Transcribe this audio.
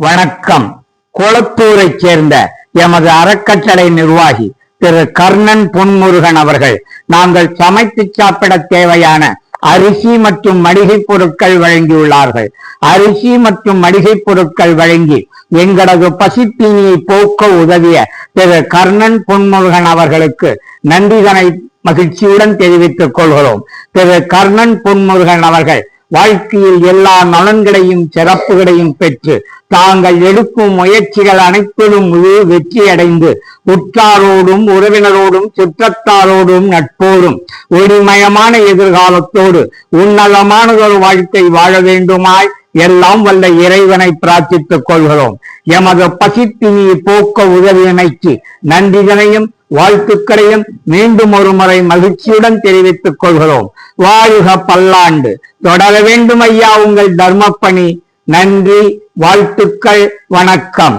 வணக்கம். கொளத்தூரைச் சேர்ந்த எமது அறக்கட்டளை நிர்வாகி திரு கர்ணன் பொன்முருகன் அவர்கள் நாங்கள் சமைத்து சாப்பிட தேவையான அரிசி மற்றும் மளிகை பொருட்கள் வழங்கியுள்ளார்கள். அரிசி மற்றும் மளிகை பொருட்கள் வழங்கி எங்களது பசித்தீனியை போக்க உதவிய திரு கர்ணன் பொன்முருகன் அவர்களுக்கு நன்றிதனை மகிழ்ச்சியுடன் தெரிவித்துக் கொள்கிறோம். திரு கர்ணன் பொன்முருகன் அவர்கள் வாழ்க்கையில் எல்லா நலன்களையும் சிறப்புகளையும் பெற்று தாங்கள் எடுக்கும் முயற்சிகள் அனைத்திலும் முழு வெற்றியடைந்து உற்றாரோடும் உறவினரோடும் சுற்றத்தாரோடும் நட்போடும் ஒளிமயமான எதிர்காலத்தோடு உன்னதமானதொரு வாழ்க்கை வாழ வேண்டுமாய் எல்லாம் வல்ல இறைவனை பிரார்த்தித்துக் கொள்கிறோம். எமது பசித்தினியை போக்க உதவியமைக்கு நன்றிகளையும் வாழ்த்துக்களையும் மீண்டும் ஒரு முறை மகிழ்ச்சியுடன் தெரிவித்துக் கொள்கிறோம். வாழ்க பல்லாண்டு. தொடர வேண்டும் ஐயா உங்கள் தர்மப்பணி. நன்றி, வாழ்த்துக்கள், வணக்கம்.